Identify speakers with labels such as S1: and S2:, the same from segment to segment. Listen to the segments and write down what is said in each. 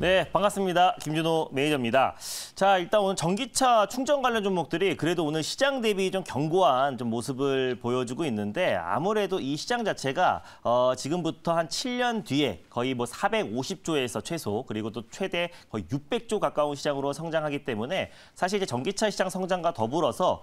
S1: 네, 반갑습니다. 김준호 매니저입니다. 자, 일단 오늘 전기차 충전 관련 종목들이 그래도 오늘 시장 대비 좀 견고한 좀 모습을 보여주고 있는데 아무래도 이 시장 자체가 지금부터 한 7년 뒤에 거의 뭐 450조에서 최소 그리고 또 최대 거의 600조 가까운 시장으로 성장하기 때문에 사실 이제 전기차 시장 성장과 더불어서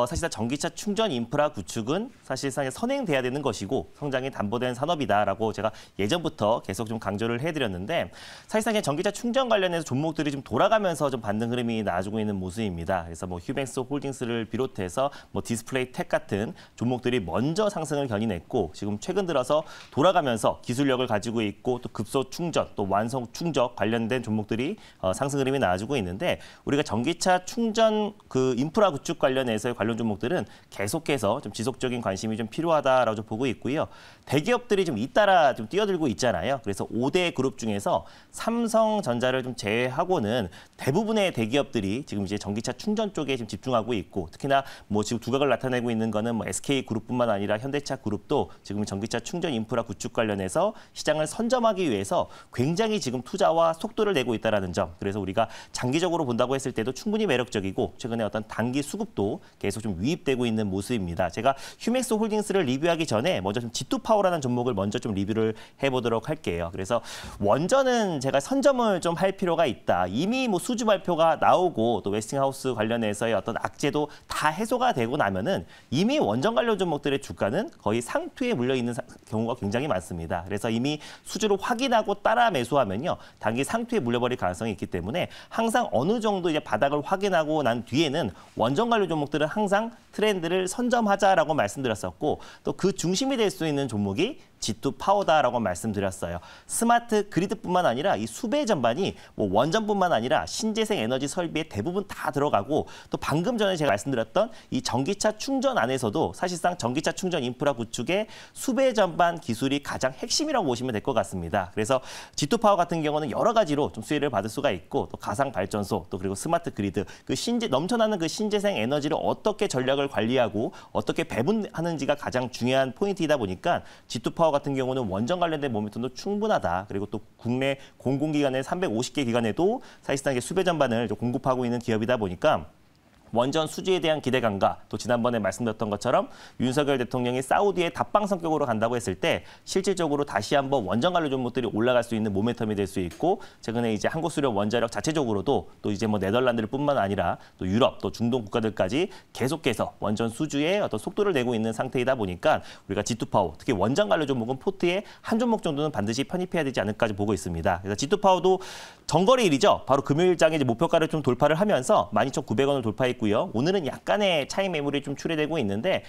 S1: 사실상 전기차 충전 인프라 구축은 사실상 선행돼야 되는 것이고 성장이 담보된 산업이다라고 제가 예전부터 계속 좀 강조를 해드렸는데 사실상 전기차 충전 관련해서 종목들이 좀 돌아가면서 좀 반등 흐름이 나아지고 있는 모습입니다. 그래서 뭐 휴맥스 홀딩스를 비롯해서 뭐 디스플레이 텍 같은 종목들이 먼저 상승을 견인했고 지금 최근 들어서 돌아가면서 기술력을 가지고 있고 또 급소 충전, 또 완성 충전 관련된 종목들이 상승 흐름이 나아지고 있는데 우리가 전기차 충전 그 인프라 구축 관련해서의 관련 종목들은 계속해서 좀 지속적인 관심이 좀 필요하다라고 좀 보고 있고요. 대기업들이 좀 잇따라 좀 뛰어들고 있잖아요. 그래서 5대 그룹 중에서 삼성전자를 좀 제외하고는 대부분의 대기업들이 지금 이제 전기차 충전 쪽에 지금 집중하고 있고 특히나 뭐 지금 두각을 나타내고 있는 거는 뭐 SK그룹뿐만 아니라 현대차 그룹도 지금 전기차 충전 인프라 구축 관련해서 시장을 선점하기 위해서 굉장히 지금 투자와 속도를 내고 있다는 점. 그래서 우리가 장기적으로 본다고 했을 때도 충분히 매력적이고 최근에 어떤 단기 수급도 계속 좀 유입되고 있는 모습입니다. 제가 휴맥스 홀딩스를 리뷰하기 전에 먼저 좀 G2파워라는 종목을 먼저 좀 리뷰를 해보도록 할게요. 그래서 원전은 제가 선점을 좀 할 필요가 있다. 이미 뭐 수주 발표가 나오고 또 웨스팅하우스 관련해서의 어떤 악재도 다 해소가 되고 나면은 이미 원전 관련 종목들의 주가는 거의 상투에 물려 있는 경우가 굉장히 많습니다. 그래서 이미 수주를 확인하고 따라 매수하면요 단기 상투에 물려버릴 가능성이 있기 때문에 항상 어느 정도 이제 바닥을 확인하고 난 뒤에는 원전 관련 종목들은 항상 트렌드를 선점하자라고 말씀드렸었고 또 그 중심이 될 수 있는 종목이 G2파워다라고 말씀드렸어요. 스마트 그리드뿐만 아니라 이 수배 전반이 뭐 원전뿐만 아니라 신재생 에너지 설비에 대부분 다 들어가고 또 방금 전에 제가 말씀드렸던 이 전기차 충전 안에서도 사실상 전기차 충전 인프라 구축의 수배 전반 기술이 가장 핵심이라고 보시면 될 것 같습니다. 그래서 G2파워 같은 경우는 여러 가지로 좀 수혜를 받을 수가 있고 또 가상 발전소 또 그리고 스마트 그리드 그 넘쳐나는 그 신재생 에너지를 어떻게 전략을 관리하고 어떻게 배분하는지가 가장 중요한 포인트이다 보니까 G2파워 같은 경우는 원전 관련된 모멘텀도 충분하다. 그리고 또 국내 공공기관의 350개 기관에도 사실상 수배 전반을 공급하고 있는 기업이다 보니까 원전 수주에 대한 기대감과 또 지난번에 말씀드렸던 것처럼 윤석열 대통령이 사우디에 답방 성격으로 간다고 했을 때 실질적으로 다시 한번 원전 관련 종목들이 올라갈 수 있는 모멘텀이 될 수 있고 최근에 이제 한국수력 원자력 자체적으로도 또 이제 뭐 네덜란드를 뿐만 아니라 또 유럽 또 중동 국가들까지 계속해서 원전 수주에 어떤 속도를 내고 있는 상태이다 보니까 우리가 G2파워 특히 원전 관련 종목은 포트에 한 종목 정도는 반드시 편입해야 되지 않을까 보고 있습니다. 그래서 G2파워도 정거래일이죠. 바로 금요일장에 이제 목표가를 좀 돌파를 하면서 12,900원을 돌파했고 오늘은 약간의 차익 매물이 좀 출회되고 있는데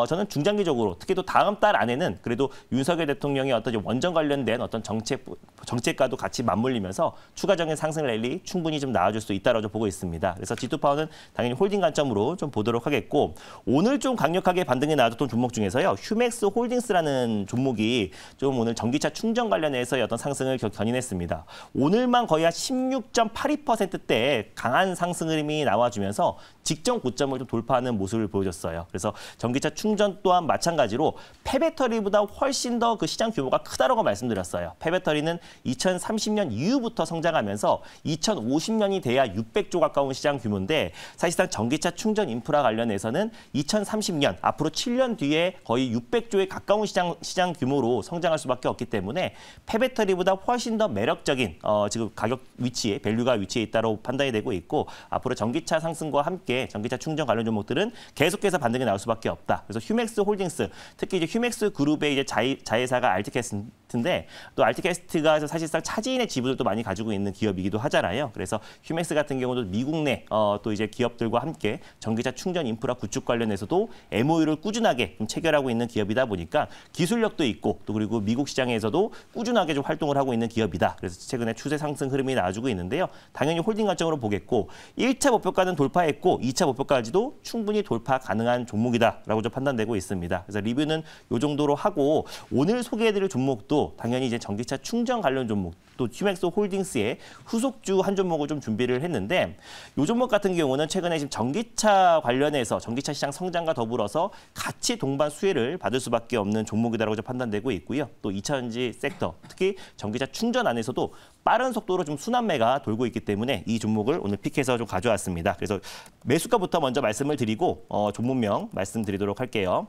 S1: 저는 중장기적으로 특히 또 다음 달 안에는 그래도 윤석열 대통령의 어떤 원전 관련된 어떤 정책과도 같이 맞물리면서 추가적인 상승 랠리 충분히 좀 나와줄 수 있다고 보고 있습니다. 그래서 G2파워는 당연히 홀딩 관점으로 좀 보도록 하겠고 오늘 좀 강력하게 반등이 나왔던 종목 중에서요. 휴맥스 홀딩스라는 종목이 좀 오늘 전기차 충전 관련해서의 어떤 상승을 견인했습니다. 오늘만 거의 한 16.82%대의 강한 상승 흐름이 나와주면서 직전 고점을 좀 돌파하는 모습을 보여줬어요. 그래서 전기차 충전 또한 마찬가지로 폐배터리보다 훨씬 더 그 시장 규모가 크다라고 말씀드렸어요. 폐배터리는 2030년 이후부터 성장하면서 2050년이 돼야 600조 가까운 시장 규모인데 사실상 전기차 충전 인프라 관련해서는 2030년 앞으로 7년 뒤에 거의 600조에 가까운 시장 규모로 성장할 수밖에 없기 때문에 폐배터리보다 훨씬 더 매력적인 지금 가격 위치에 밸류가 위치해 있다고 판단이 되고 있고 앞으로 전기차 상승과 함께 전기차 충전 관련 종목들은 계속해서 반등이 나올 수밖에 없다. 그래서 휴맥스 홀딩스, 특히 이제 휴맥스 그룹의 이제 자회사가 알티캐스트인데 또 알티캐스트가 사실상 차지인의 지분을 또 많이 가지고 있는 기업이기도 하잖아요. 그래서 휴맥스 같은 경우도 미국 내 또 이제 기업들과 함께 전기차 충전 인프라 구축 관련해서도 MOU를 꾸준하게 좀 체결하고 있는 기업이다 보니까 기술력도 있고 또 그리고 미국 시장에서도 꾸준하게 좀 활동을 하고 있는 기업이다. 그래서 최근에 추세 상승 흐름이 나와주고 있는데요. 당연히 홀딩 관점으로 보겠고 1차 목표가는 돌파했고 2차 목표까지도 충분히 돌파 가능한 종목이다라고 좀 판단되고 있습니다. 그래서 리뷰는 이 정도로 하고 오늘 소개해드릴 종목도 중에서도 당연히 이제 전기차 충전 관련 종목 또 휴맥스 홀딩스의 후속주 한 종목을 좀 준비를 했는데 이 종목 같은 경우는 최근에 지금 전기차 관련해서 전기차 시장 성장과 더불어서 같이 동반 수혜를 받을 수밖에 없는 종목이다라고 판단되고 있고요. 또 2차전지 섹터, 특히 전기차 충전 안에서도 빠른 속도로 좀 순환매가 돌고 있기 때문에 이 종목을 오늘 픽해서 좀 가져왔습니다. 그래서 매수가부터 먼저 말씀을 드리고 종목명 말씀드리도록 할게요.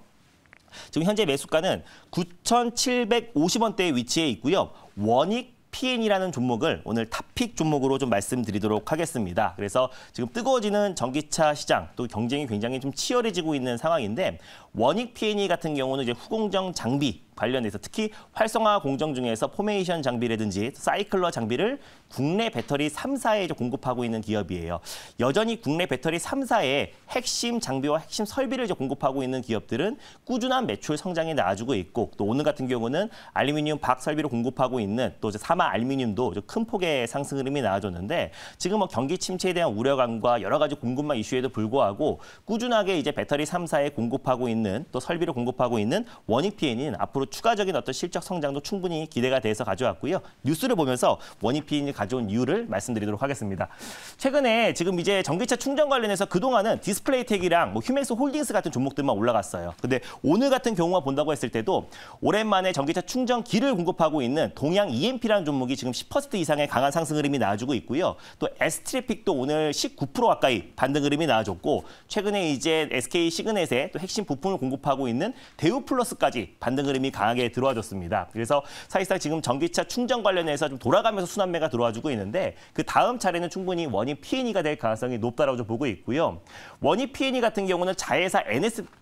S1: 지금 현재 매수가는 9,750원대에 위치해 있고요. 원익 PN이라는 종목을 오늘 탑픽 종목으로 좀 말씀드리도록 하겠습니다. 그래서 지금 뜨거워지는 전기차 시장 또 경쟁이 굉장히 좀 치열해지고 있는 상황인데 원익 PN 같은 경우는 이제 후공정 장비 관련해서 특히 활성화 공정 중에서 포메이션 장비라든지 사이클러 장비를 국내 배터리 3사에 공급하고 있는 기업이에요. 여전히 국내 배터리 3사에 핵심 장비와 핵심 설비를 공급하고 있는 기업들은 꾸준한 매출 성장이 나와주고 있고 또 오늘 같은 경우는 알루미늄 박 설비를 공급하고 있는 또 사마 알루미늄도 큰 폭의 상승 흐름이 나와줬는데 지금 경기 침체에 대한 우려감과 여러 가지 공급망 이슈에도 불구하고 꾸준하게 이제 배터리 3사에 공급하고 있는 또 설비를 공급하고 있는 원익 PN은 앞으로 추가적인 어떤 실적 성장도 충분히 기대가 돼서 가져왔고요. 뉴스를 보면서 원익 PN이 가져온 이유를 말씀드리도록 하겠습니다. 최근에 지금 이제 전기차 충전 관련해서 그동안은 디스플레이텍이랑 휴맥스 홀딩스 같은 종목들만 올라갔어요. 근데 오늘 같은 경우만 본다고 했을 때도 오랜만에 전기차 충전기를 공급하고 있는 동양 EMP라는 종목이 지금 10% 이상의 강한 상승 흐름이 나와주고 있고요. 또 S트래픽도 오늘 19% 가까이 반등 흐름이 나와줬고 최근에 이제 SK 시그넷에 또 핵심 부품을 공급하고 있는 대우플러스까지 반등 흐름이 강하게 들어와줬습니다. 그래서 사실상 지금 전기차 충전 관련해서 좀 돌아가면서 순환매가 들어와주고 있는데 그 다음 차례는 충분히 원익 PN가 될 가능성이 높다라고 좀 보고 있고요. 원익 PN 같은 경우는 자회사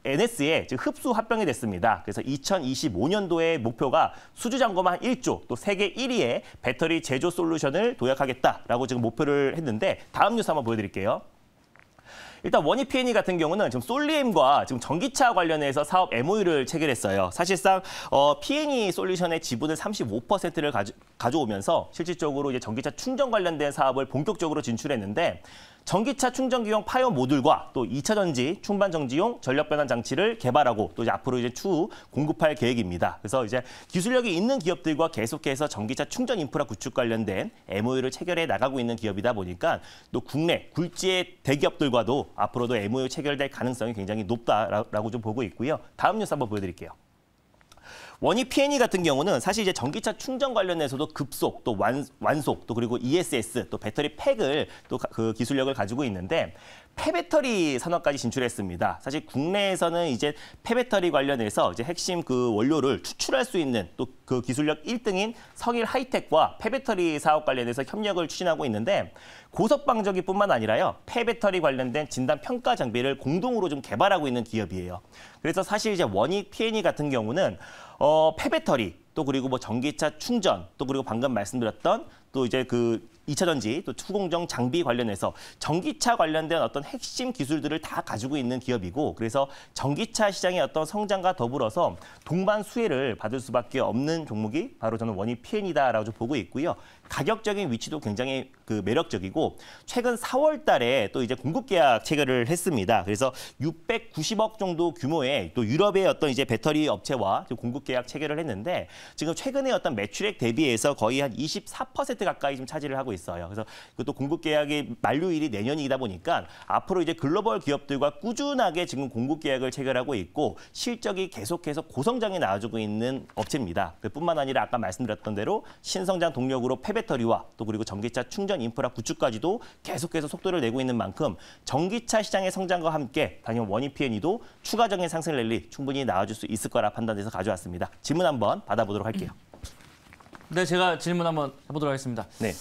S1: NS에 지금 흡수 합병이 됐습니다. 그래서 2025년도에 목표가 수주 잔고만 한 1조, 또 세계 1위의 배터리 제조 솔루션을 도약하겠다라고 지금 목표를 했는데 다음 뉴스 한번 보여드릴게요. 일단 원익 PN 같은 경우는 지금 솔리엠과 지금 전기차 관련해서 사업 MOU를 체결했어요. 사실상 PN 솔루션의 지분을 35%를 가져오면서 실질적으로 이제 전기차 충전 관련된 사업을 본격적으로 진출했는데 전기차 충전기용 파이어 모듈과 또 2차 전지 충반 정지용 전력 변환 장치를 개발하고 또 이제 앞으로 이제 추후 공급할 계획입니다. 그래서 이제 기술력이 있는 기업들과 계속해서 전기차 충전 인프라 구축 관련된 MOU를 체결해 나가고 있는 기업이다 보니까 또 국내 굴지의 대기업들과도 앞으로도 MOU 체결될 가능성이 굉장히 높다라고 좀 보고 있고요. 다음 뉴스 한번 보여드릴게요. 원익 PN 같은 경우는 사실 이제 전기차 충전 관련해서도 급속, 또 완속, 또 그리고 ESS, 또 배터리 팩을 또 그 기술력을 가지고 있는데 폐배터리 산업까지 진출했습니다. 사실 국내에서는 이제 폐배터리 관련해서 이제 핵심 그 원료를 추출할 수 있는 또 그 기술력 1등인 성일 하이텍과 폐배터리 사업 관련해서 협력을 추진하고 있는데 고속방전기뿐만 아니라요. 폐배터리 관련된 진단 평가 장비를 공동으로 좀 개발하고 있는 기업이에요. 그래서 사실 이제 원익 PN 같은 경우는 폐배터리 또 그리고 뭐 전기차 충전 또 그리고 방금 말씀드렸던 또 이제 그 2차 전지 또 후공정 장비 관련해서 전기차 관련된 어떤 핵심 기술들을 다 가지고 있는 기업이고 그래서 전기차 시장의 어떤 성장과 더불어서 동반 수혜를 받을 수밖에 없는 종목이 바로 저는 원익 PN이다라고 보고 있고요. 가격적인 위치도 굉장히 그 매력적이고 최근 4월 달에 또 이제 공급 계약 체결을 했습니다. 그래서 690억 정도 규모의 또 유럽의 어떤 이제 배터리 업체와 공급 계약 체결을 했는데 지금 최근에 어떤 매출액 대비해서 거의 한 24% 가까이 좀 차지를 하고 있어요. 그래서 그것도 공급 계약의 만료일이 내년이다 보니까 앞으로 이제 글로벌 기업들과 꾸준하게 지금 공급 계약을 체결하고 있고 실적이 계속해서 고성장에 나와주고 있는 업체입니다. 뿐만 아니라 아까 말씀드렸던 대로 신성장 동력으로 폐배터리와 또 그리고 전기차 충전 인프라 구축까지도 계속해서 속도를 내고 있는 만큼 전기차 시장의 성장과 함께 당연 원익 PN도 추가적인 상승 랠리 충분히 나와줄 수 있을 거라 판단해서 가져왔습니다. 질문 한번 받아보도록 할게요.
S2: 네, 제가 질문 한번 해보도록 하겠습니다.
S1: 네.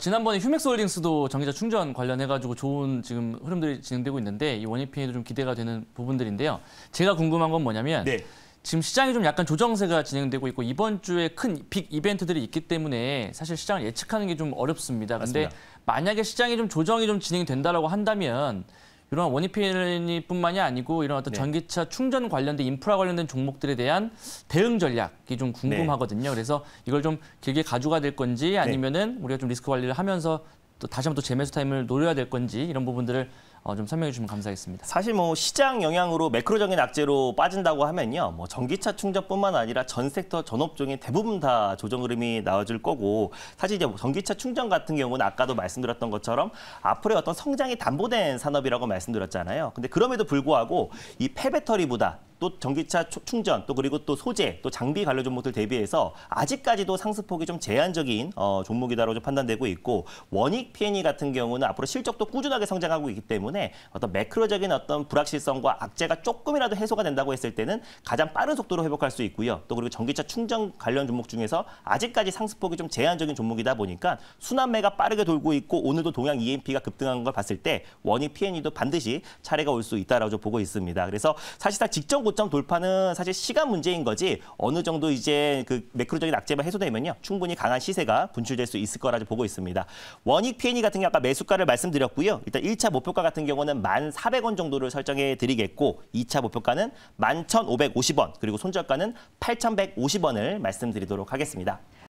S2: 지난번에 휴맥스 홀딩스도 전기차 충전 관련해가지고 좋은 지금 흐름들이 진행되고 있는데 이 원익 PN도 좀 기대가 되는 부분들인데요. 제가 궁금한 건 뭐냐면
S1: 네.
S2: 지금 시장이 좀 약간 조정세가 진행되고 있고 이번 주에 큰 빅 이벤트들이 있기 때문에 사실 시장을 예측하는 게 좀 어렵습니다. 근데 만약에 시장이 좀 조정이 좀 진행이 된다라고 한다면 이런 원익 PN뿐만이 아니고 이런 어떤 전기차 충전 관련된 인프라 관련된 종목들에 대한 대응 전략이 좀 궁금하거든요. 그래서 이걸 좀 길게 가져가 될 건지 아니면은 우리가 좀 리스크 관리를 하면서 또 다시 한번 또 재매수 타임을 노려야 될 건지 이런 부분들을 좀 설명해 주시면 감사하겠습니다.
S1: 사실 뭐 시장 영향으로 매크로적인 악재로 빠진다고 하면요, 뭐 전기차 충전뿐만 아니라 전 섹터 전 업종이 대부분 다 조정 흐름이 나와줄 거고, 사실 이제 전기차 충전 같은 경우는 아까도 말씀드렸던 것처럼 앞으로의 어떤 성장이 담보된 산업이라고 말씀드렸잖아요. 근데 그럼에도 불구하고 이 폐배터리보다 또 전기차 충전, 또 그리고 또 소재, 또 장비 관련 종목들 대비해서 아직까지도 상승폭이 좀 제한적인 종목이다라고 좀 판단되고 있고, 원익 P&E 같은 경우는 앞으로 실적도 꾸준하게 성장하고 있기 때문에 어떤 매크로적인 어떤 불확실성과 악재가 조금이라도 해소가 된다고 했을 때는 가장 빠른 속도로 회복할 수 있고요. 또 그리고 전기차 충전 관련 종목 중에서 아직까지 상승폭이 좀 제한적인 종목이다 보니까 순환매가 빠르게 돌고 있고, 오늘도 동양 E&P가 급등한 걸 봤을 때 원익 P&E도 반드시 차례가 올 수 있다라고 좀 보고 있습니다. 그래서 사실상 직전 고점 돌파는 사실 시간 문제인 거지, 어느 정도 이제 그 매크로적인 악재가 해소되면요, 충분히 강한 시세가 분출될 수 있을 거라 보고 있습니다. 원익 P&E 같은 경우 아까 매수가를 말씀드렸고요. 일단 1차 목표가 같은 경우는 1,400원 정도를 설정해 드리겠고, 2차 목표가는 11,550원, 그리고 손절가는 8,150원을 말씀드리도록 하겠습니다.